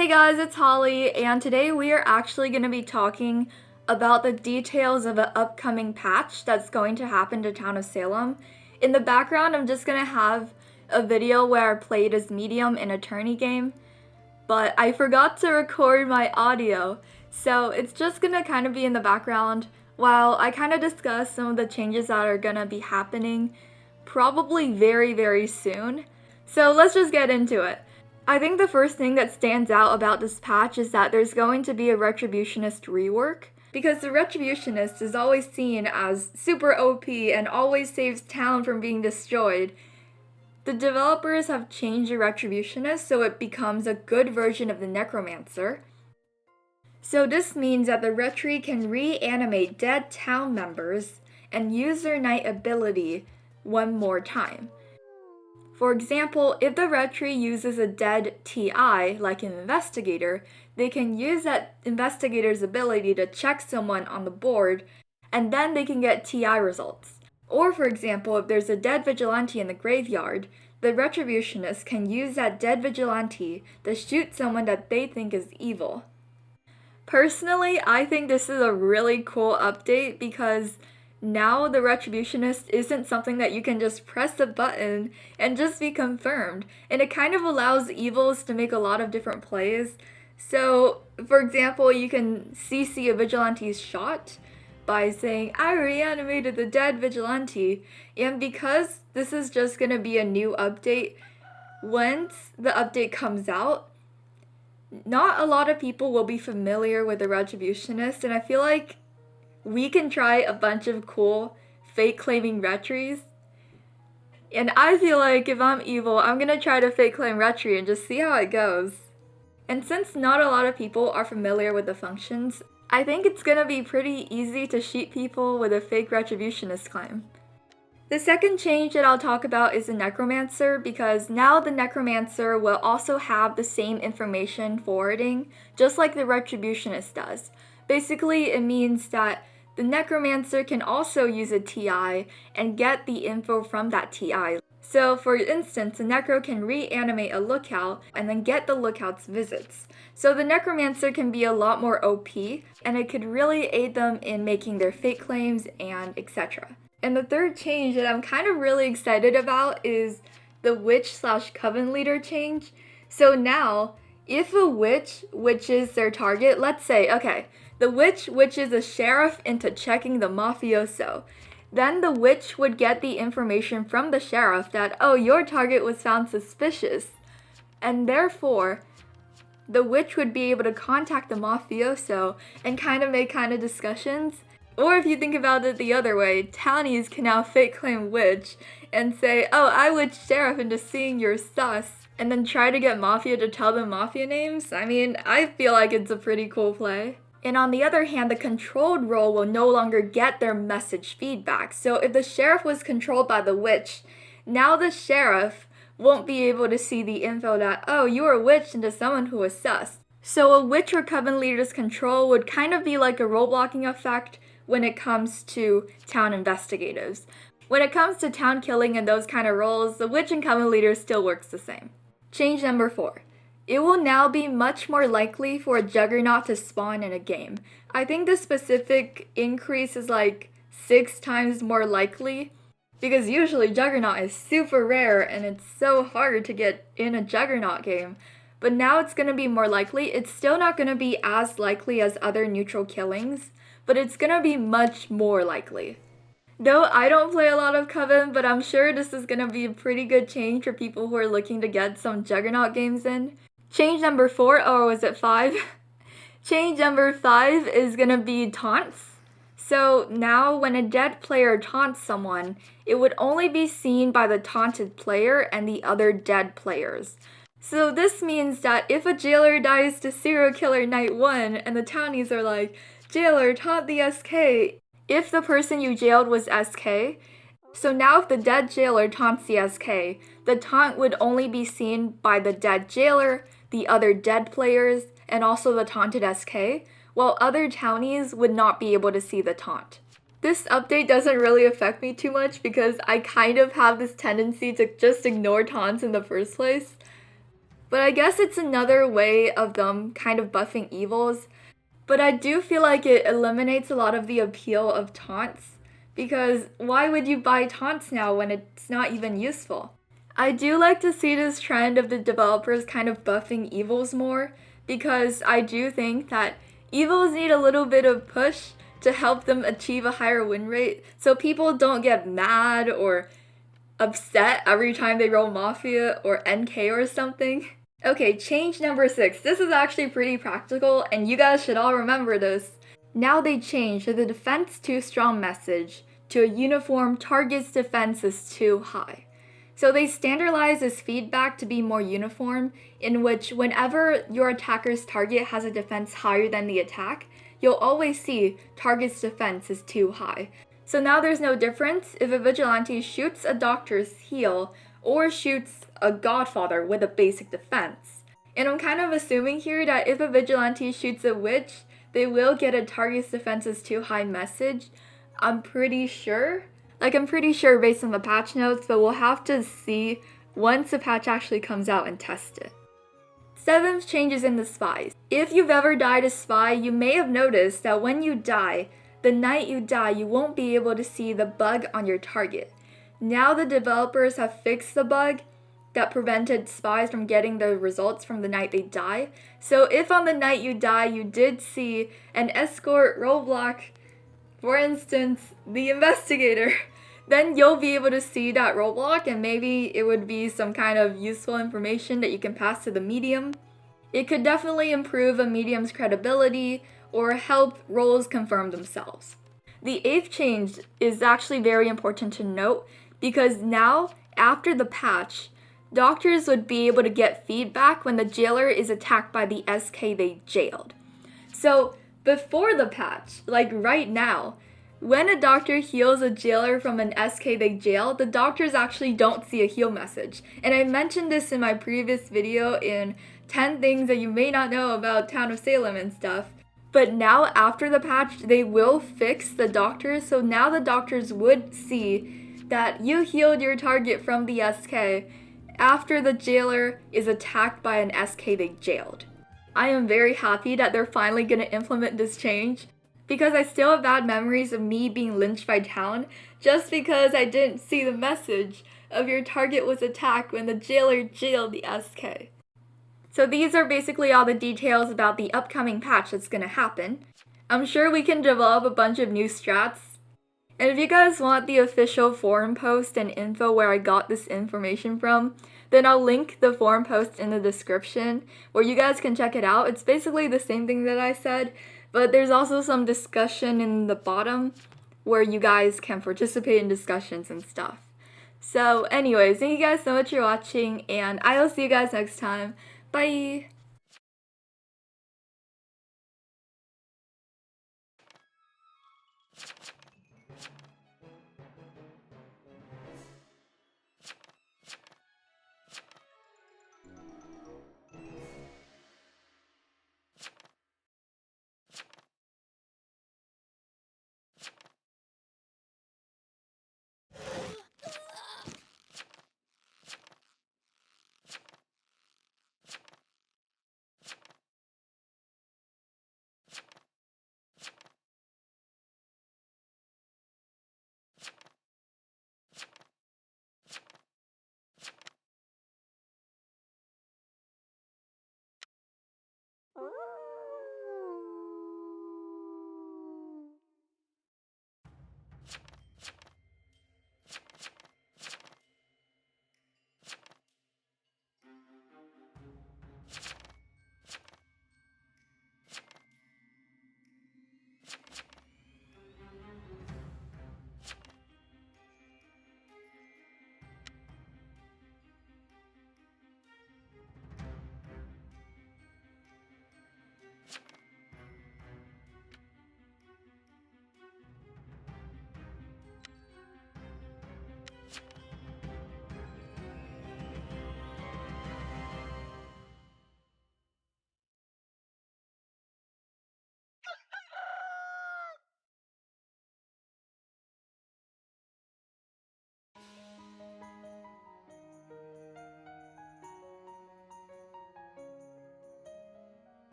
Hey guys, it's Holly, and today we are actually going to be talking about the details of an upcoming patch that's going to happen to Town of Salem. In the background, I'm just going to have a video where I played as medium in a tourney game, but I forgot to record my audio, so it's just going to kind of be in the background while I kind of discuss some of the changes that are going to be happening probably very soon. So let's just get into it. I think the first thing that stands out about this patch is that there's going to be a Retributionist rework, because the Retributionist is always seen as super OP and always saves town from being destroyed. The developers have changed the Retributionist so it becomes a good version of the Necromancer. So this means that the Retri can reanimate dead town members and use their Knight ability one more time. For example, if the Retri uses a dead TI, like an Investigator, they can use that Investigator's ability to check someone on the board, and then they can get TI results. Or for example, if there's a dead Vigilante in the graveyard, the Retributionist can use that dead Vigilante to shoot someone that they think is evil. Personally, I think this is a really cool update because now the Retributionist isn't something that you can just press a button and just be confirmed, and it kind of allows evils to make a lot of different plays. So, for example, you can CC a Vigilante's shot by saying, I reanimated the dead Vigilante, and because this is just going to be a new update, once the update comes out, not a lot of people will be familiar with the Retributionist, and I feel like we can try a bunch of cool fake claiming Retries. And I feel like if I'm evil, I'm gonna try to fake claim Retri and just see how it goes. And since not a lot of people are familiar with the functions, I think it's gonna be pretty easy to cheat people with a fake Retributionist claim. The second change that I'll talk about is the Necromancer, because now the Necromancer will also have the same information forwarding, just like the Retributionist does. Basically, it means that the Necromancer can also use a TI and get the info from that TI. So for instance, the Necro can reanimate a lookout and then get the lookout's visits. So the Necromancer can be a lot more OP, and it could really aid them in making their fake claims and etc. And the third change that I'm kind of really excited about is the Witch/Coven Leader change. So now, if a witch witches their target, let's say, okay, the witch witches a sheriff into checking the mafioso. Then the witch would get the information from the sheriff that, oh, your target was found suspicious. And therefore, the witch would be able to contact the mafioso and make discussions. Or if you think about it the other way, townies can now fake claim witch and say, oh, I witched sheriff into seeing your sus, and then try to get mafia to tell them mafia names. I mean, I feel like it's a pretty cool play. And on the other hand, the controlled role will no longer get their message feedback. So if the sheriff was controlled by the witch, now the sheriff won't be able to see the info that, oh, you were witched into someone who was sus. So a witch or coven leader's control would kind of be like a role blocking effect when it comes to town investigators. When it comes to town killing and those kind of roles, the witch and coven leader still works the same. Change number 4. It will now be much more likely for a Juggernaut to spawn in a game. I think the specific increase is like 6 times more likely, because usually Juggernaut is super rare and it's so hard to get in a Juggernaut game. But now it's going to be more likely. It's still not going to be as likely as other neutral killings, but it's going to be much more likely. Though I don't play a lot of Coven, but I'm sure this is going to be a pretty good change for people who are looking to get some Juggernaut games in. Change number 4, or was it 5? Change number 5 is going to be Taunts. So now when a dead player taunts someone, it would only be seen by the taunted player and the other dead players. So this means that if a jailer dies to serial killer night 1 and the townies are like, jailer, taunt the SK, if the person you jailed was SK, so now if the dead jailer taunts the SK, the taunt would only be seen by the dead jailer, the other dead players, and also the taunted SK, while other townies would not be able to see the taunt. This update doesn't really affect me too much because I kind of have this tendency to just ignore taunts in the first place. but I guess it's another way of them kind of buffing evils. But I do feel like it eliminates a lot of the appeal of taunts, because why would you buy taunts now when it's not even useful? I do like to see this trend of the developers kind of buffing evils more, because I do think that evils need a little bit of push to help them achieve a higher win rate, so people don't get mad or upset every time they roll Mafia or NK or something. Okay, change number 6. This is actually pretty practical, and you guys should all remember this. Now they change the defense too strong message to a uniform target's defense is too high. So they standardize this feedback to be more uniform, in which whenever your attacker's target has a defense higher than the attack, you'll always see target's defense is too high. So now there's no difference if a Vigilante shoots a Doctor's heal or shoots a Godfather with a basic defense. And I'm kind of assuming here that if a Vigilante shoots a Witch, they will get a target's defense is too high message. I'm pretty sure based on the patch notes, but we'll have to see once the patch actually comes out and test it. 7th changes in the Spies. If you've ever died a Spy, you may have noticed that when you die, the night you die, you won't be able to see the bug on your target. Now the developers have fixed the bug that prevented Spies from getting the results from the night they die. So if on the night you die, you did see an escort roadblock, for instance, the Investigator, then you'll be able to see that roadblock, and maybe it would be some kind of useful information that you can pass to the medium. It could definitely improve a medium's credibility or help roles confirm themselves. The 8th change is actually very important to note, because now, after the patch, doctors would be able to get feedback when the jailer is attacked by the SK they jailed. So before the patch, like right now, when a doctor heals a jailer from an SK they jailed, the doctors actually don't see a heal message. And I mentioned this in my previous video in 10 things that you may not know about Town of Salem and stuff. But now after the patch, they will fix the doctors, so now the doctors would see that you healed your target from the SK after the jailer is attacked by an SK they jailed. I am very happy that they're finally going to implement this change, because I still have bad memories of me being lynched by town just because I didn't see the message of your target was attacked when the jailer jailed the SK. So these are basically all the details about the upcoming patch that's going to happen. I'm sure we can develop a bunch of new strats. And if you guys want the official forum post and info where I got this information from, then I'll link the forum post in the description where you guys can check it out. It's basically the same thing that I said, but there's also some discussion in the bottom where you guys can participate in discussions and stuff. So anyways, thank you guys so much for watching, and I will see you guys next time. Bye!